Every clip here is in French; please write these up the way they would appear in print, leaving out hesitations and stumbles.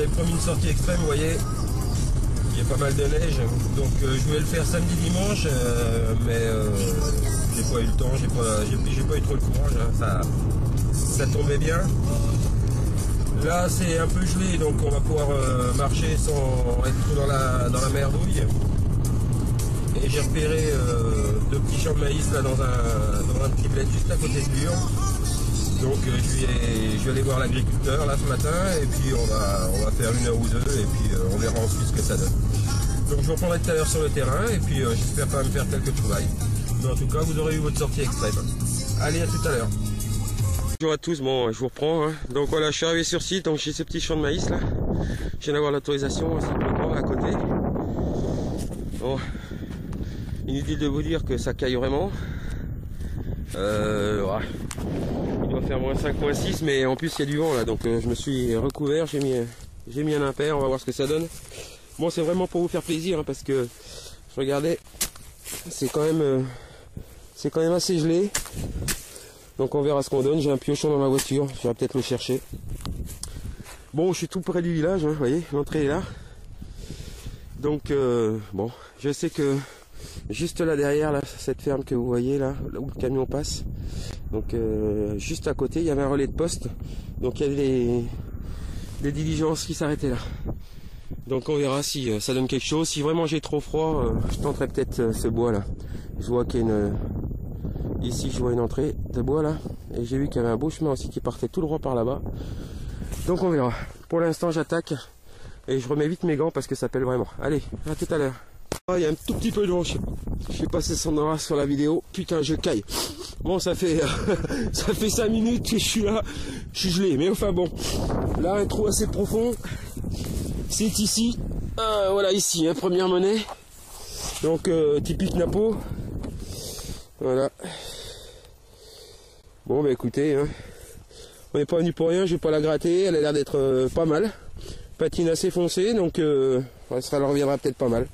j'avais promis une sortie extrême, vous voyez, il y a pas mal de neige, donc je voulais le faire samedi dimanche, mais j'ai pas eu le temps, j'ai pas eu trop le courage, hein, ça tombait bien. Là c'est un peu gelé, donc on va pouvoir marcher sans être trop dans la merdouille. Et j'ai repéré 2 petits champs de maïs là dans un petit bled juste à côté de Lure. Donc je vais aller voir l'agriculteur là ce matin, et puis on va faire 1 heure ou 2, et puis on verra ensuite ce que ça donne. Donc je vous reprendrai tout à l'heure sur le terrain, et puis j'espère pas me faire quelques trouvailles. Mais en tout cas vous aurez eu votre sortie extrême. Allez, à tout à l'heure. Bonjour à tous, bon je vous reprends, hein. Donc voilà, je suis arrivé sur site, donc j'ai ce petit champ de maïs là. Je viens d'avoir l'autorisation simplement à côté. Bon, inutile de vous dire que ça caille vraiment. Ouais. Il doit faire -5, -6, mais en plus il y a du vent là, donc je me suis recouvert, j'ai mis un impair, on va voir ce que ça donne. Bon, c'est vraiment pour vous faire plaisir, hein, parce que je regardais, c'est quand même assez gelé. Donc on verra ce qu'on donne. J'ai un piochon dans ma voiture, je vais peut-être le chercher. Bon, je suis tout près du village, hein, vous voyez, l'entrée est là. Donc bon, je sais que juste là derrière, là, cette ferme que vous voyez là où le camion passe, donc juste à côté il y avait un relais de poste, donc il y avait des diligences qui s'arrêtaient là. Donc on verra si ça donne quelque chose. Si vraiment j'ai trop froid, je tenterai peut-être ce bois là. Je vois qu'il y a ici je vois une entrée de bois là, et j'ai vu qu'il y avait un beau chemin aussi qui partait tout droit par là-bas. Donc on verra. Pour l'instant j'attaque, et je remets vite mes gants parce que ça pèle vraiment. Allez, à tout à l'heure. Il y a un tout petit peu de vent, je sais pas si ça en aura sur la vidéo. Putain, je caille. Bon, ça fait 5 minutes que je suis là, je suis gelé, mais enfin bon. Là, un trou assez profond, c'est ici. Voilà, ici, hein, première monnaie. Donc, typique Napo. Voilà. Bon, bah écoutez, hein, on n'est pas venu pour rien, je vais pas la gratter, elle a l'air d'être pas mal. Patine assez foncée, donc ça leur reviendra peut-être pas mal.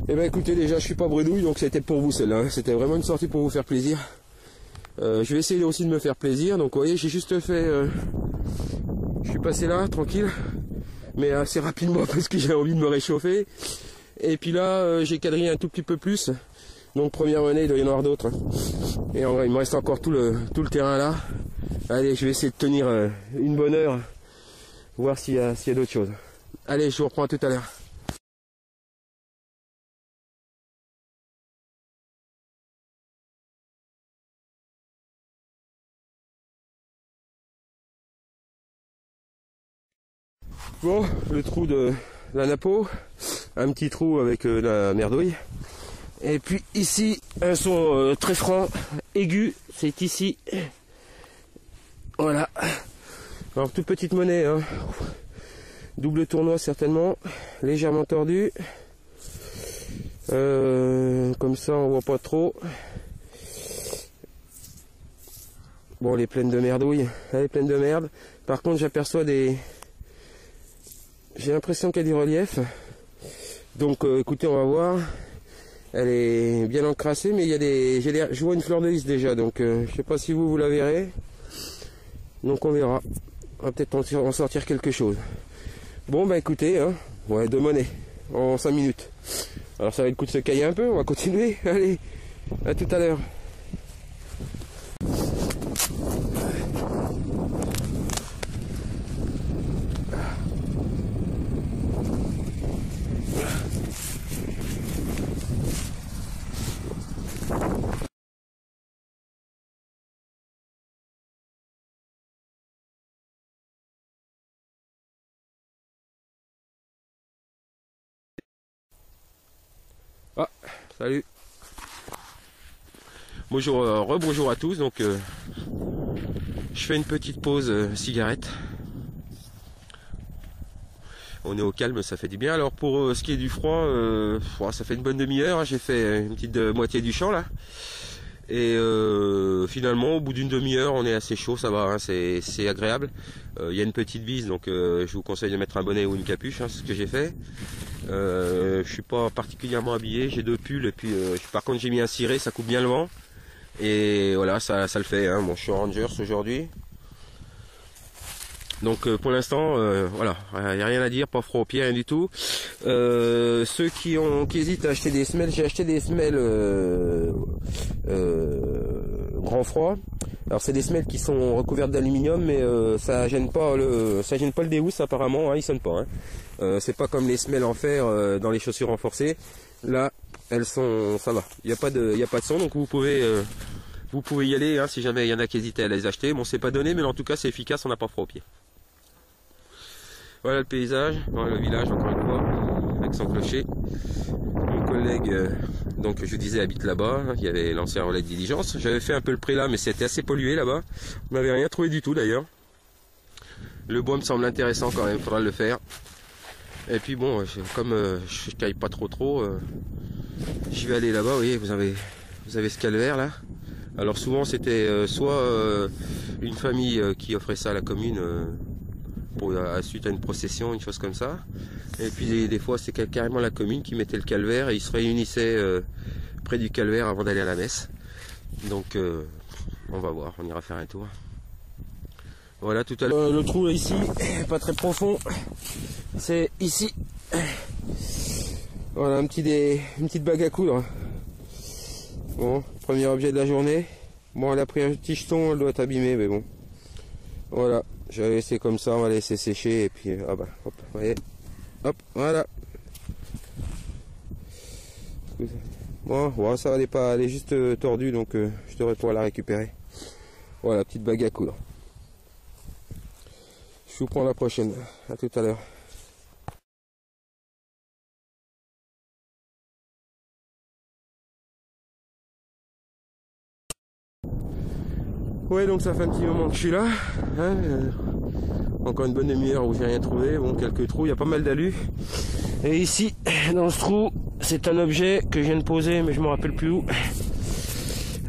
Et ben écoutez, déjà je suis pas bredouille, donc c'était pour vous celle-là, hein. C'était vraiment une sortie pour vous faire plaisir. Je vais essayer aussi de me faire plaisir, donc vous voyez, j'ai juste fait, je suis passé là tranquille, mais assez rapidement parce que j'ai envie de me réchauffer. Et puis là j'ai quadrillé un tout petit peu plus, donc première monnaie, il doit y en avoir d'autres, hein. Et en vrai il me reste encore tout le terrain là. Allez, je vais essayer de tenir une bonne heure, voir s'il y a d'autres choses. Allez, je vous reprends à tout à l'heure. Bon, le trou de la Napo, un petit trou avec la merdouille. Et puis ici, un son très franc, aigu, c'est ici. Voilà. Alors toute petite monnaie, hein. Double tournoi certainement, légèrement tordu. Comme ça on voit pas trop. Bon, elle est pleine de merdouille, elle est pleine de merde. Par contre j'aperçois des... J'ai l'impression qu'il y a du relief. Donc écoutez, on va voir. Elle est bien encrassée, mais il y a des... Je vois une fleur de lys déjà, donc je sais pas si vous la verrez. Donc on verra. On va peut-être en sortir quelque chose. Bon bah écoutez, hein, ouais, 2 monnaies en 5 minutes. Alors ça va être le coup de se cailler un peu, on va continuer. Allez, à tout à l'heure. Ah, salut. Bonjour, rebonjour à tous. Donc, je fais une petite pause cigarette. On est au calme, ça fait du bien. Alors pour ce qui est du froid, ça fait une bonne demi-heure. Hein, j'ai fait une petite moitié du champ là. Et finalement, au bout d'une demi-heure, on est assez chaud, ça va, hein, c'est agréable. Il y a une petite bise, donc je vous conseille de mettre un bonnet ou une capuche, hein, c'est ce que j'ai fait. Je suis pas particulièrement habillé, j'ai 2 pulls, et puis par contre j'ai mis un ciré, ça coupe bien le vent. Et voilà, ça le fait, hein. Bon, je suis en Rangers aujourd'hui. Donc pour l'instant, voilà, il n'y a rien à dire, pas froid aux pieds, rien du tout. Ceux qui hésitent à acheter des semelles, j'ai acheté des semelles grand froid. Alors c'est des semelles qui sont recouvertes d'aluminium, mais ça gêne pas le déhousse apparemment, hein, ils sonnent pas. Hein. C'est pas comme les semelles en fer dans les chaussures renforcées. Là, elles sont, ça va. Il n'y a pas de son, donc vous pouvez y aller hein, si jamais il y en a qui hésitaient à les acheter. Bon, c'est pas donné, mais en tout cas c'est efficace, on n'a pas froid aux pieds. Voilà le paysage, voilà le village encore une fois, avec son clocher. Mon collègue, donc je vous disais, habite là-bas. Il y avait l'ancien relais de diligence. J'avais fait un peu le pré là, mais c'était assez pollué là-bas. On n'avait rien trouvé du tout d'ailleurs. Le bois me semble intéressant quand même, faudra le faire. Et puis bon, comme je caille pas trop, je vais aller là-bas. Vous voyez, vous avez ce calvaire là. Alors souvent c'était soit une famille qui offrait ça à la commune suite à une procession, une chose comme ça. Et puis des fois c'est carrément la commune qui mettait le calvaire et ils se réunissaient près du calvaire avant d'aller à la messe. Donc on va voir, on ira faire un tour. Voilà tout à l'heure. Le trou ici, pas très profond, c'est ici. Voilà une petite bague à coudre. Bon, premier objet de la journée. Bon, elle a pris un petit jeton, elle doit être abîmée, mais bon. Voilà, je vais laisser comme ça, on va laisser sécher et puis ah bah, hop, vous voyez, hop, voilà. Bon, ça va, elle est juste tordue, donc je devrais pouvoir la récupérer. Voilà, petite bague à coudre. Je vous prends la prochaine. À tout à l'heure. Ouais, donc ça fait un petit moment que je suis là. Hein, encore une bonne demi-heure où j'ai rien trouvé. Bon, quelques trous, il y a pas mal d'alus. Et ici, dans ce trou, c'est un objet que je viens de poser, mais je me rappelle plus où.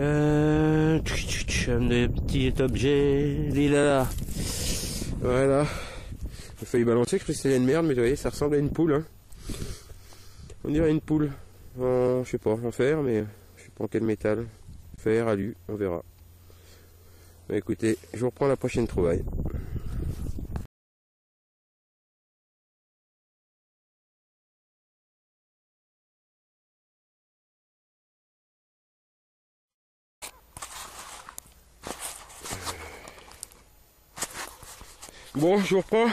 Un petit objet. Il est là. Voilà. J'ai failli balancer, je crois que c'était une merde, mais vous voyez, ça ressemble à une poule. Hein. On dirait une poule. Je sais pas, en fer, mais je sais pas en quel métal. Fer, alu, on verra. Bah écoutez, je vous reprends la prochaine trouvaille. Bon, je vous reprends.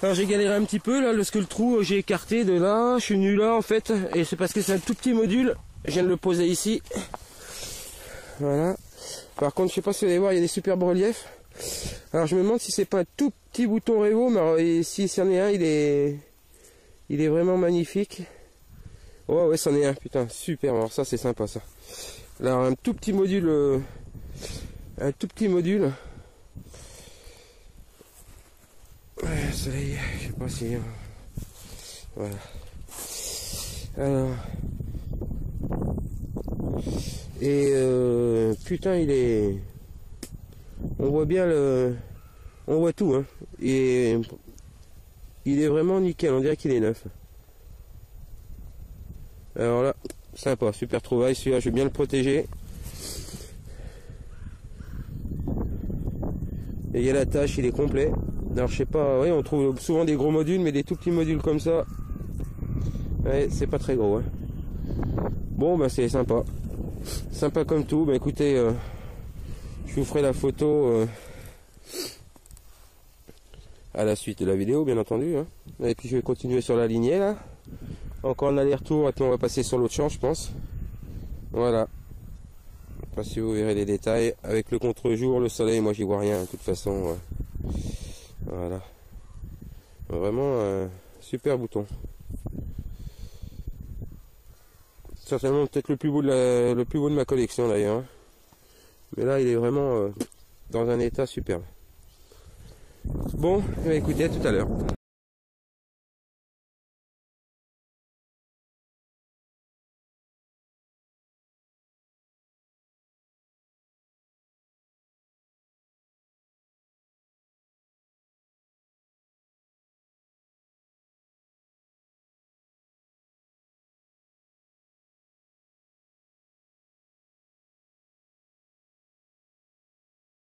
Alors j'ai galéré un petit peu là, parce que le trou j'ai écarté de là, je suis venu là en fait, et c'est parce que c'est un tout petit module, je viens de le poser ici. Voilà. Par contre, je sais pas si vous allez voir, il y a des superbes reliefs. Alors je me demande si c'est pas un tout petit bouton Revo, mais si c'en est un, il est vraiment magnifique. Oh ouais, c'en est un, putain, super, alors ça c'est sympa ça. Alors un tout petit module, Ouais, soleil, je sais pas si... Voilà. Alors... Et putain, il est... On voit bien le... On voit tout, hein. Et... Il est vraiment nickel, on dirait qu'il est neuf. Alors là, sympa, super trouvaille, celui-là, je vais bien le protéger. Et il y a la tâche, il est complet. Alors je sais pas, oui, on trouve souvent des gros modules, mais des tout petits modules comme ça, ouais, c'est pas très gros. Hein. Bon, bah c'est sympa. Sympa comme tout. Bah écoutez, je vous ferai la photo à la suite de la vidéo, bien entendu. Hein. Et puis je vais continuer sur la lignée là. Encore un aller-retour, et puis on va passer sur l'autre champ, je pense. Voilà. Je sais pas si vous verrez les détails. Avec le contre-jour, le soleil, moi j'y vois rien, de toute façon. Voilà. Vraiment super bouton. Certainement peut-être le plus beau de ma collection d'ailleurs. Mais là il est vraiment dans un état superbe. Bon, écoutez, à tout à l'heure.